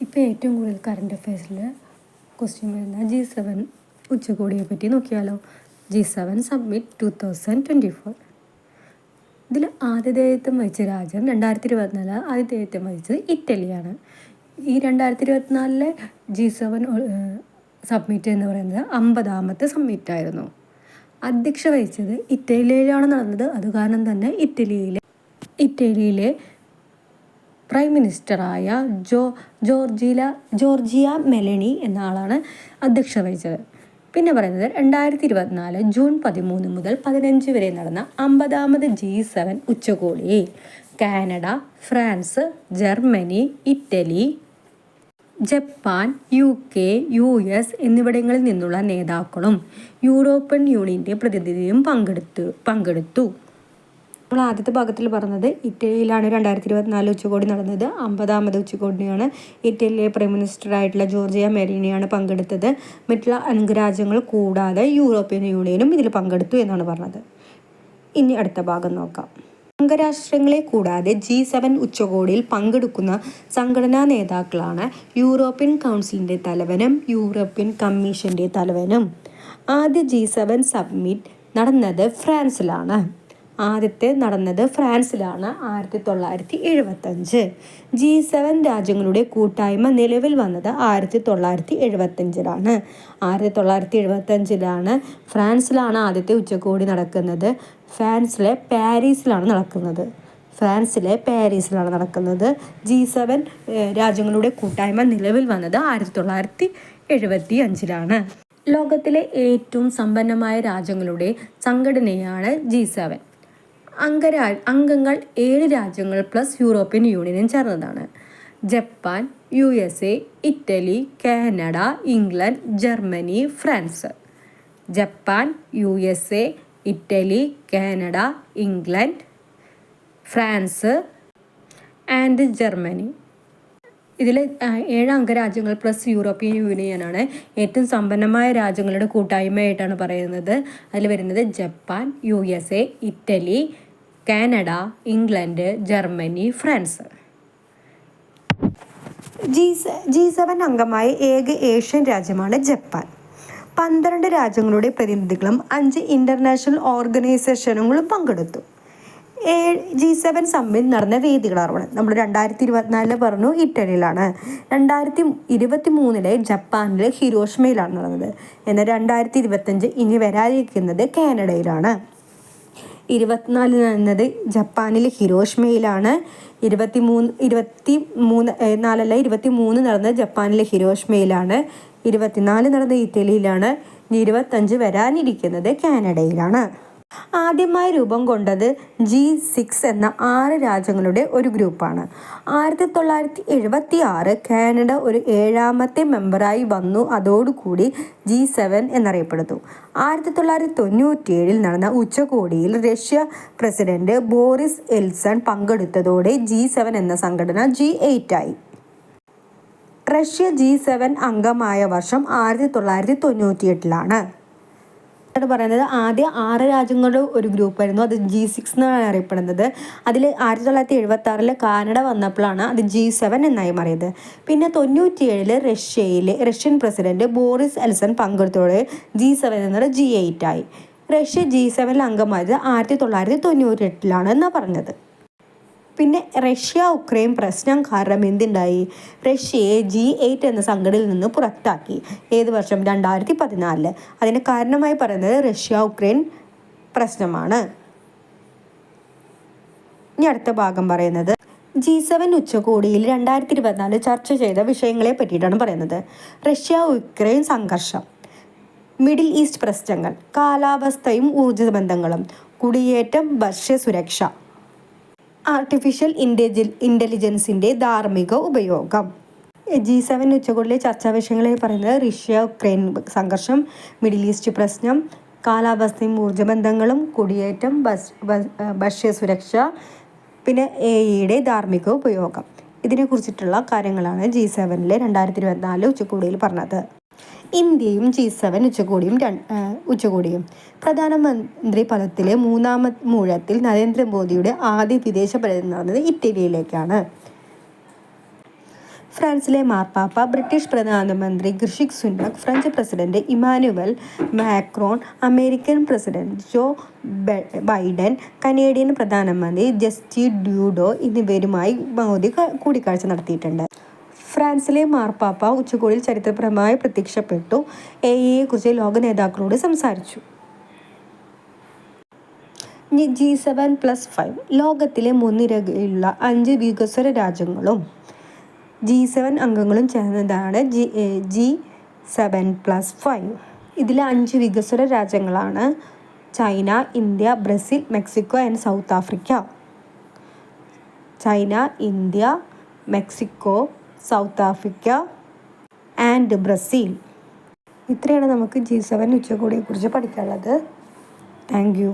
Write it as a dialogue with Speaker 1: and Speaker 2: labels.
Speaker 1: ഇപ്പോൾ ഏറ്റവും കൂടുതൽ കറണ്ട് അഫയേഴ്സിൽ ക്വസ്റ്റ്യൻ വരുന്ന G7 ഉച്ചകോടിയെ പറ്റി നോക്കിയാലോ. G7 summit 2024. ഇതിൽ ആതിഥേയത്വം വഹിച്ച രാജ്യം 2024 ആതിഥേയത്വം വഹിച്ചത് ഇറ്റലിയാണ്. ഈ 2024 G7 സബ്മിറ്റ് എന്ന് പറയുന്നത് 50ാമത്തെ സമ്മിറ്റായിരുന്നു. അധ്യക്ഷ വഹിച്ചത് ഇറ്റലിയിലാണ് നടന്നത്. അത് കാരണം തന്നെ ഇറ്റലിയിലെ പ്രൈം മിനിസ്റ്ററായ ജോർജിയ മെലണി എന്ന ആളാണ് അധ്യക്ഷ വഹിച്ചത്. പിന്നെ പറയുന്നത് 2024 ജൂൺ 13 മുതൽ 15 വരെ നടന്ന 50ാമത് G7 ഉച്ചകോടി Canada, France, Germany, Italy, Japan, UK, US എന്നിവിടങ്ങളിൽ നിന്നുള്ള നേതാക്കളും യൂറോപ്യൻ യൂണിയൻ്റെ പ്രതിനിധിയും പങ്കെടുത്തു. നമ്മൾ ആദ്യത്തെ ഭാഗത്തിൽ പറഞ്ഞത് ഇറ്റലിയിലാണ് 2024 ഉച്ചകോടി നടന്നത്. 50ാമത് ഉച്ചകോടിയാണ്. ഇറ്റലിയിലെ പ്രൈം മിനിസ്റ്ററായിട്ടുള്ള ജോർജിയ മെലീനിയാണ് പങ്കെടുത്തത്. മറ്റുള്ള അംഗരാജ്യങ്ങൾ കൂടാതെ യൂറോപ്യൻ യൂണിയനും ഇതിൽ പങ്കെടുത്തു എന്നാണ് പറഞ്ഞത്. ഇനി അടുത്ത ഭാഗം നോക്കാം. അംഗരാഷ്ട്രങ്ങളെ കൂടാതെ G7 ഉച്ചകോടിയിൽ പങ്കെടുക്കുന്ന സംഘടനാ നേതാക്കളാണ് യൂറോപ്യൻ കൗൺസിലിൻ്റെ തലവനും യൂറോപ്യൻ കമ്മീഷൻ്റെ തലവനും. ആദ്യ G7 സമ്മിറ്റ് നടന്നത് ഫ്രാൻസിലാണ്. 1975. G7 രാജ്യങ്ങളുടെ കൂട്ടായ്മ നിലവിൽ വന്നത് 1975ലാണ്. 1975ലാണ് ഫ്രാൻസിലാണ് ആദ്യത്തെ ഉച്ചകോടി നടക്കുന്നത്. ഫ്രാൻസിലെ പാരീസിലാണ് നടക്കുന്നത്. G7 രാജ്യങ്ങളുടെ കൂട്ടായ്മ നിലവിൽ വന്നത് 1975ലാണ്. ലോകത്തിലെ ഏറ്റവും സമ്പന്നമായ രാജ്യങ്ങളുടെ സംഘടനയാണ് G7. അംഗങ്ങൾ 7 രാജ്യങ്ങൾ പ്ലസ് യൂറോപ്യൻ യൂണിയനും ചേർന്നതാണ്. Japan, USA, Italy, Canada, England, Germany, France. Japan, USA, Italy, Canada, England, France and Germany. ഇതിൽ 7 അംഗരാജ്യങ്ങൾ പ്ലസ് യൂറോപ്യൻ യൂണിയനാണ് ഏറ്റവും സമ്പന്നമായ രാജ്യങ്ങളുടെ കൂട്ടായ്മയായിട്ടാണ് പറയുന്നത്. അതിൽ വരുന്നത് Japan, USA, Italy, Canada, England, Germany, France. G7 അംഗമായ ഏക ഏഷ്യൻ രാജ്യമാണ് ജപ്പാൻ. 12 രാജ്യങ്ങളുടെ പ്രതിനിധികളും 5 ഇൻ്റർനാഷണൽ ഓർഗനൈസേഷനുകളും പങ്കെടുത്തു. G7 സമ്മിറ്റ് നടന്ന വേദികളാണ് നമ്മൾ 2024 പറഞ്ഞു ഇറ്റലിയിലാണ്. 2023 ജപ്പാനിലെ ഹിരോഷിമയിലാണ് നടന്നത്. എന്നാൽ 2025 ഇനി വരാതിരിക്കുന്നത് കാനഡയിലാണ്. 24 നടന്നത് ജപ്പാനിലെ ഹിരോഷിമയിലാണ്. 23 നടന്നത് ജപ്പാനിലെ ഹിരോഷിമയിലാണ്. 24 നടന്നത് ഇറ്റലിയിലാണ്. 25 വരാനിരിക്കുന്നത് കാനഡയിലാണ്. ആദ്യമായി രൂപം കൊണ്ടത് G6 എന്ന 6 രാജ്യങ്ങളുടെ ഒരു ഗ്രൂപ്പാണ്. 1976 കാനഡ ഒരു 7ാമത്തെ മെമ്പറായി വന്നു. അതോടുകൂടി G7 എന്നറിയപ്പെടുന്നു. 1997 നടന്ന ഉച്ചകോടിയിൽ റഷ്യ പ്രസിഡന്റ് ബോറിസ് എൽസൺ പങ്കെടുത്തതോടെ G7 എന്ന സംഘടന G8 ആയി. റഷ്യ G7 അംഗമായ വർഷം 1998ലാണ്. പറയുന്നത് ആദ്യ 6 രാജ്യങ്ങളുടെ ഒരു ഗ്രൂപ്പായിരുന്നു. അത് G6 എന്നാണ് അറിയപ്പെടുന്നത്. അതിൽ 1976 കാനഡ വന്നപ്പോഴാണ് അത് G7 എന്നായി മാറിയത്. പിന്നെ 97 റഷ്യൻ പ്രസിഡന്റ് ബോറിസ് എൽസൺ പങ്കെടുത്തോടെ G7 എന്നത് G8 ആയി. റഷ്യ G7 അംഗമായത് 1998ലാണ് എന്നാണ് പറഞ്ഞത്. പിന്നെ റഷ്യ ഉക്രൈൻ പ്രശ്നം കാരണം എന്തുണ്ടായി? റഷ്യയെ G8 എന്ന സംഘടനയിൽ നിന്ന് പുറത്താക്കി. ഏത് വർഷം? 2014. അതിന് കാരണമായി പറയുന്നത് റഷ്യ ഉക്രൈൻ പ്രശ്നമാണ്. ഇനി അടുത്ത ഭാഗം പറയുന്നത് G7 ഉച്ചകോടിയിൽ 2024 ചർച്ച ചെയ്ത വിഷയങ്ങളെ പറ്റിയിട്ടാണ് പറയുന്നത്. റഷ്യ ഉക്രൈൻ സംഘർഷം, മിഡിൽ ഈസ്റ്റ് പ്രശ്നങ്ങൾ, കാലാവസ്ഥയും ഊർജ്ജ ബന്ധങ്ങളും, കുടിയേറ്റം, ഭക്ഷ്യസുരക്ഷ, ആർട്ടിഫിഷ്യൽ ഇൻ്റലിജൻസിൻ്റെ ധാർമ്മിക ഉപയോഗം. G7 ഉച്ചകോടിയിലെ ചർച്ചാ വിഷയങ്ങളെ പറയുന്നത് റഷ്യ ഉക്രൈൻ സംഘർഷം, മിഡിൽ ഈസ്റ്റ് പ്രശ്നം, കാലാവസ്ഥയും ഊർജ്ജ ബന്ധങ്ങളും, കുടിയേറ്റം, ഭക്ഷ്യസുരക്ഷ, പിന്നെ AI ധാർമ്മിക ഉപയോഗം. ഇതിനെക്കുറിച്ചിട്ടുള്ള കാര്യങ്ങളാണ് G7 2024 ഉച്ചകോടിയിൽ പറഞ്ഞത്. ഇന്ത്യയും G7 ഉച്ചകോടിയും പ്രധാനമന്ത്രി പദത്തിലെ 3ാമത് മൂഴത്തിൽ നരേന്ദ്രമോദിയുടെ ആദ്യ വിദേശ പര്യടനം നടന്നത് ഇറ്റലിയിലേക്കാണ്. ഫ്രാൻസിലെ മാർപ്പാപ്പ, ബ്രിട്ടീഷ് പ്രധാനമന്ത്രി Rishi Sunak, French president Emmanuel Macron, American president Joe Biden, Canadian പ്രധാനമന്ത്രി ജസ്റ്റിൻ ട്രൂഡോ എന്നിവരുമായി മോദി കൂടിക്കാഴ്ച നടത്തിയിട്ടുണ്ട്. ഫ്രാൻസിലെ മാർപ്പാപ്പ ഉച്ചകോടിയിൽ ചരിത്രപരമായി പ്രത്യക്ഷപ്പെട്ടു. AI-യെക്കുറിച്ച് ലോക നേതാക്കളോട് സംസാരിച്ചു. G7+5 ലോകത്തിലെ മുൻനിരയിലുള്ള 5 വികസ്വര രാജ്യങ്ങളും G7 അംഗങ്ങളും ചേർന്നതാണ് G7+5. ഇതിലെ 5 വികസ്വര രാജ്യങ്ങളാണ് China, India, Brazil, Mexico and south Africa. China, India, Mexico, south Africa and Brazil. ഇത്രയാണ് നമുക്ക് G7 ഉച്ചകോടിയെക്കുറിച്ച് പഠിക്കാനുള്ളത്. Thank you.